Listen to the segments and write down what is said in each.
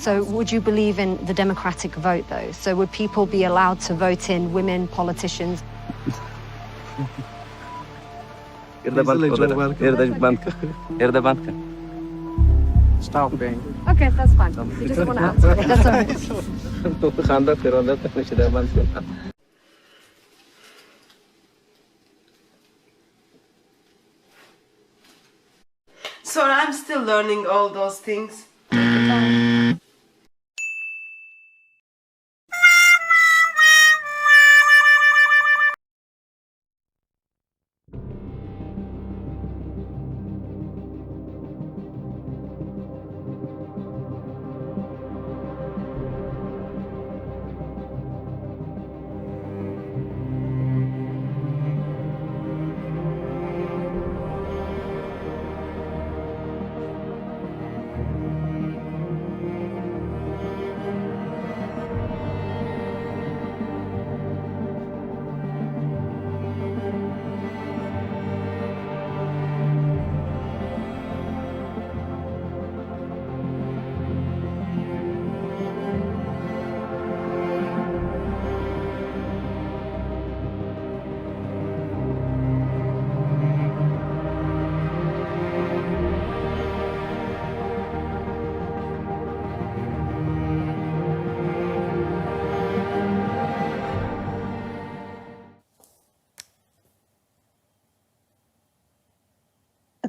So would you believe in the democratic vote, though? So would people be allowed to vote in women politicians? Stop paying. Okay, that's fine. You just want to answer it. That's all right. So I'm still learning all those things.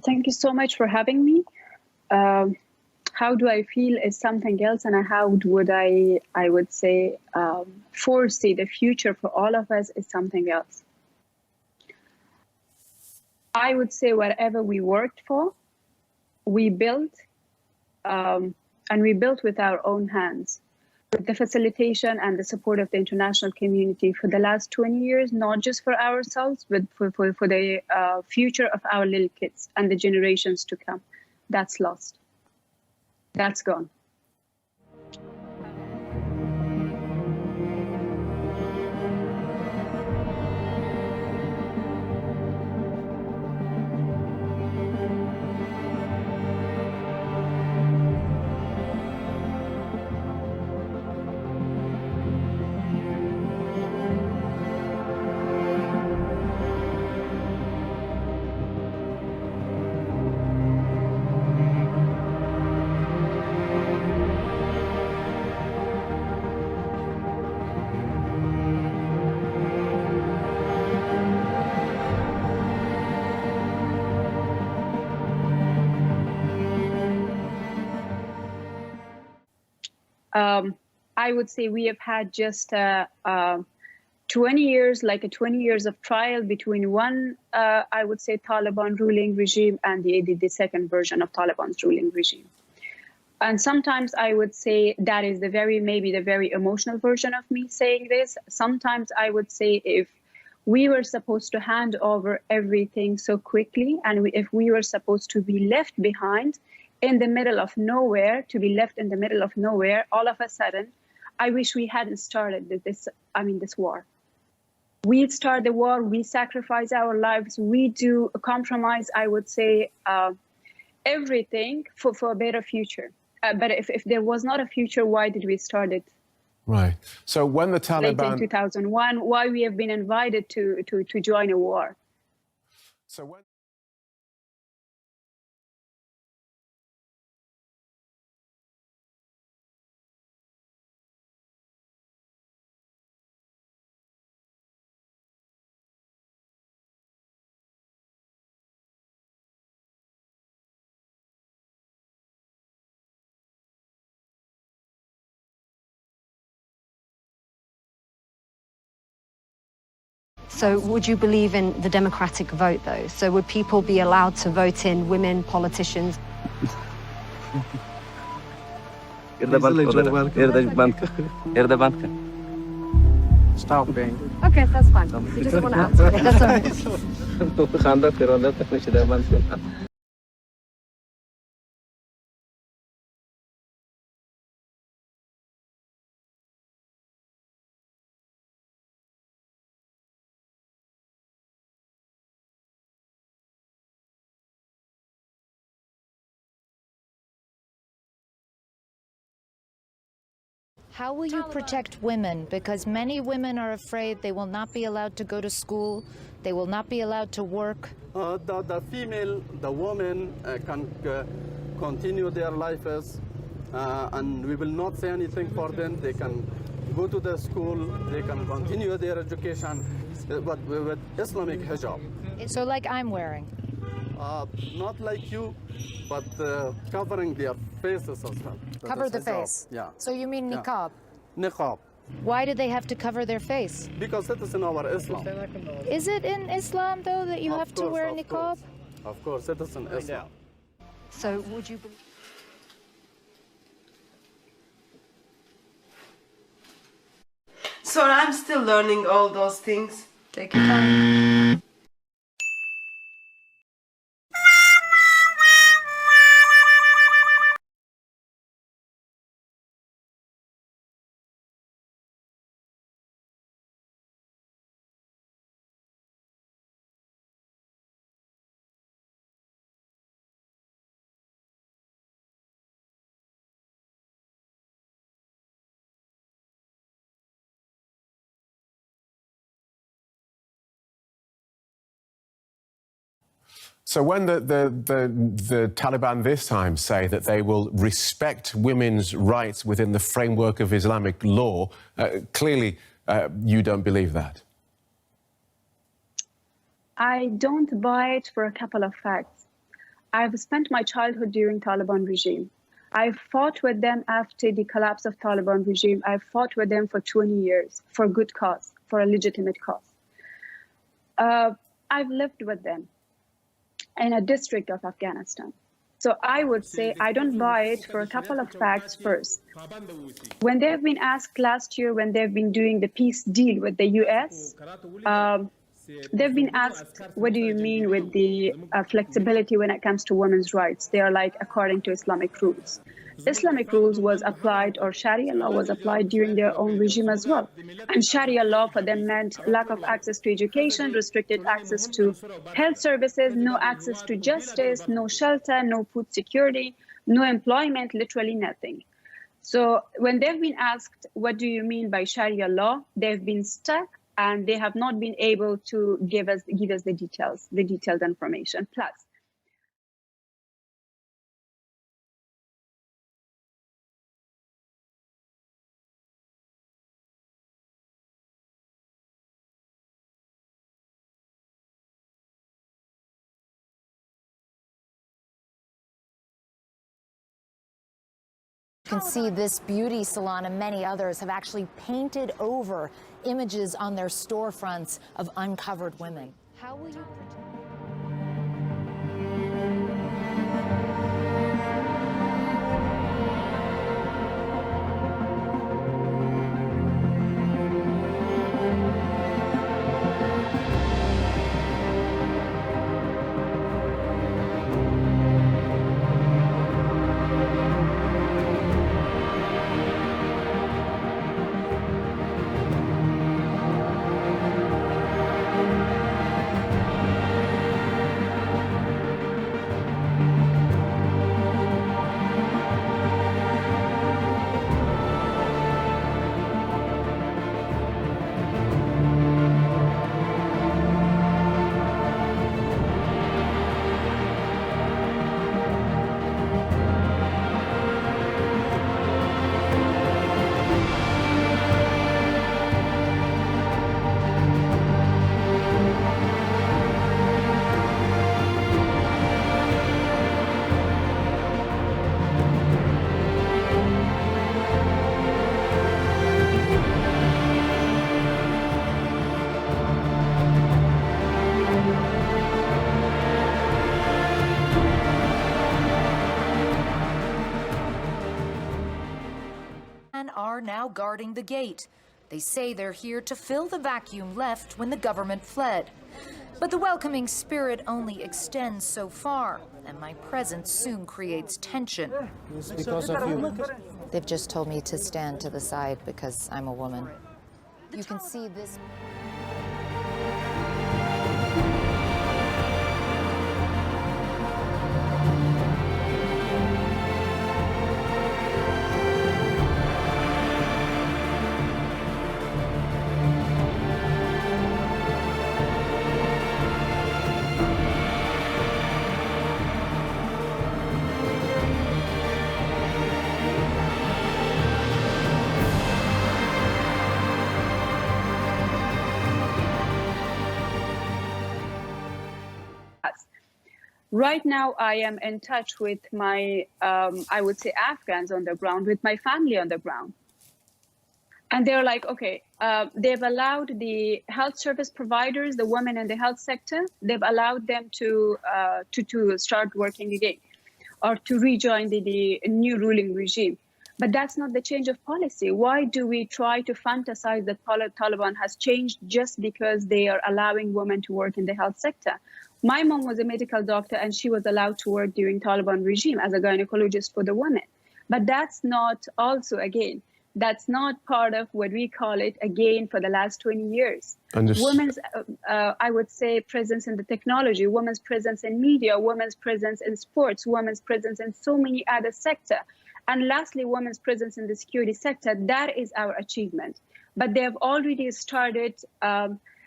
Thank you so much for having me. How do I feel is something else, and how would I would say, foresee the future for all of us is something else. I would say whatever we worked for, we built, and we built with our own hands, with the facilitation and the support of the international community for the last 20 years, not just for ourselves, but for the future of our little kids and the generations to come. That's lost. That's gone. I would say we have had just 20 years, like a 20 years of trial between one, I would say, Taliban ruling regime and the second version of Taliban's ruling regime. And sometimes I would say that is maybe the very emotional version of me saying this. Sometimes I would say if we were supposed to hand over everything so quickly, and if we were supposed to be left behind in the middle of nowhere, all of a sudden, I wish we hadn't started this war. We start the war, we sacrifice our lives, we do compromise, I would say, everything for a better future. But if there was not a future, why did we start it? Right. So when the Taliban... Late in 2001, why we have been invited to join a war? So when... So would you believe in the democratic vote, though? So would people be allowed to vote in women politicians? Stop paying. Okay, that's fine. You just want to answer it. That's all right. How will you protect women? Because many women are afraid they will not be allowed to go to school, they will not be allowed to work. The female, the women can continue their lives, and we will not say anything for them. They can go to the school, they can continue their education, but with Islamic hijab. So like I'm wearing? Not like you, but covering their faces as well. Cover the hijab. face? Yeah. So you mean Yeah. niqab? Niqab. Why do they have to cover their face? Because it is in our Islam. Is it in Islam, though, that you Of have to course, wear of niqab? course. Of course, it is in Islam. So would you believe... So I'm still learning all those things. Take your time. So when the Taliban this time say that they will respect women's rights within the framework of Islamic law, clearly you don't believe that. I don't buy it for a couple of facts. I've spent my childhood during Taliban regime. I fought with them after the collapse of Taliban regime. I fought with them for 20 years for good cause, for a legitimate cause. I've lived with them in a district of Afghanistan. So I would say I don't buy it for a couple of facts first. When they've been asked last year, when they've been doing the peace deal with the US, they've been asked, what do you mean with the flexibility when it comes to women's rights? They are like, according to Islamic rules. Islamic rules was applied, or Sharia law was applied during their own regime as well. And Sharia law for them meant lack of access to education, restricted access to health services, no access to justice, no shelter, no food security, no employment, literally nothing. So when they've been asked, what do you mean by Sharia law? They've been stuck and they have not been able to give us the details, the detailed information. Plus, You can see this beauty salon and many others have actually painted over images on their storefronts of uncovered women. How will you protect? Are now guarding the gate. They say they're here to fill the vacuum left when the government fled. But the welcoming spirit only extends so far, and my presence soon creates tension. It's because of you. They've just told me to stand to the side because I'm a woman. You can see this. Right now, I am in touch with my, I would say, Afghans on the ground, with my family on the ground. And they're like, okay, they've allowed the health service providers, the women in the health sector, they've allowed them to start working again or to rejoin the new ruling regime. But that's not the change of policy. Why do we try to fantasize that Taliban has changed just because they are allowing women to work in the health sector? My mom was a medical doctor and she was allowed to work during Taliban regime as a gynecologist for the women. But that's not also, again, that's not part of what we call it, again, for the last 20 years. Women's, I would say, presence in the technology, women's presence in media, women's presence in sports, women's presence in so many other sectors. And lastly, women's presence in the security sector, that is our achievement. But they have already started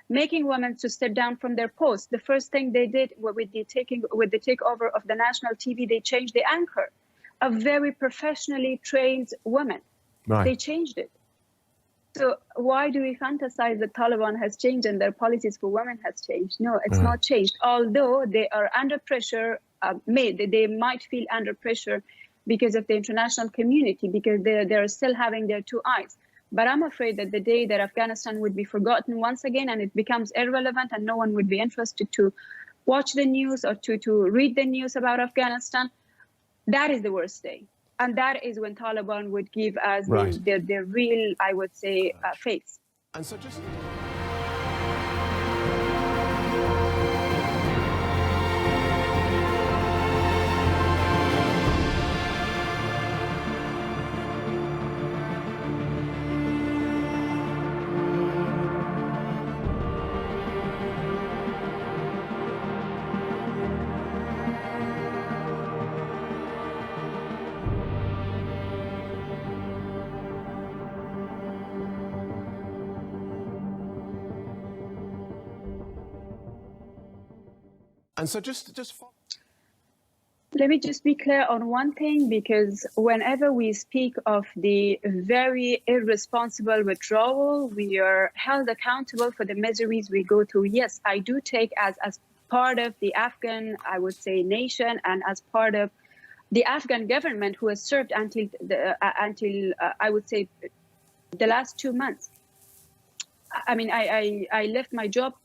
making women to step down from their posts. The first thing they did with the takeover of the national TV, they changed the anchor, a very professionally trained woman. Right. They changed it. So why do we fantasize that Taliban has changed and their policies for women has changed? No, it's not changed. Although they are under pressure, they might feel under pressure because of the international community, because they're still having their two eyes. But I'm afraid that the day that Afghanistan would be forgotten once again and it becomes irrelevant and no one would be interested to watch the news or to read the news about Afghanistan, that is the worst day. And that is when Taliban would give us their real, I would say, face. And so just... And so just let me just be clear on one thing, because whenever we speak of the very irresponsible withdrawal, we are held accountable for the miseries we go through. Yes, I do take as part of the Afghan, I would say, nation, and as part of the Afghan government who has served until I would say the last 2 months. I mean, I left my job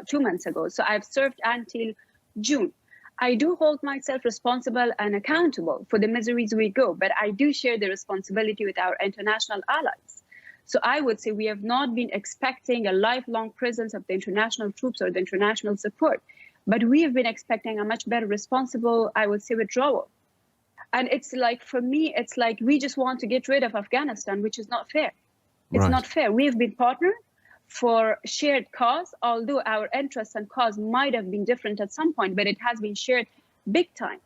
2 months ago, so I've served until June. I do hold myself responsible and accountable for the miseries we go, but I do share the responsibility with our international allies. So I would say we have not been expecting a lifelong presence of the international troops or the international support, but we have been expecting a much better responsible, I would say, withdrawal. And it's like, for me, it's like we just want to get rid of Afghanistan, which is not fair. It's not fair. We have been partnered for shared cause, although our interests and cause might have been different at some point, but it has been shared big time.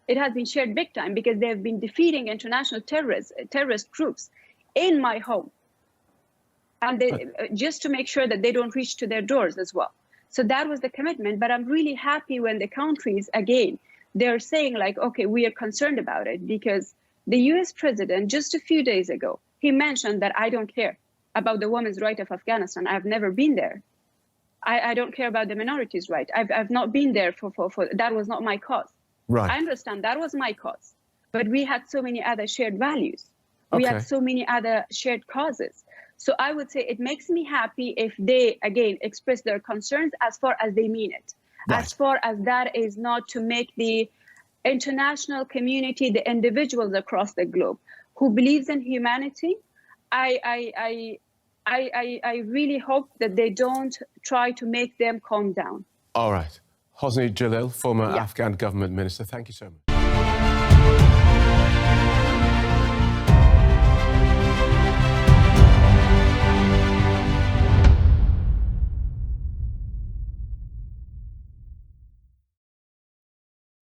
It has been shared big time because they have been defeating international terrorist groups in my home. And they, just to make sure that they don't reach to their doors as well. So that was the commitment. But I'm really happy when the countries, again, they're saying like, okay, we are concerned about it, because the US president just a few days ago, he mentioned that I don't care about the women's right of Afghanistan. I've never been there. I don't care about the minorities' right. I've not been there for that was not my cause. Right. I understand that was my cause, but we had so many other shared values. We had so many other shared causes. So I would say it makes me happy if they, again, express their concerns as far as they mean it. As far as that is not to make the international community, the individuals across the globe who believes in humanity, I really hope that they don't try to make them calm down. All right. Hosni Jalil, former Afghan government minister, thank you so much.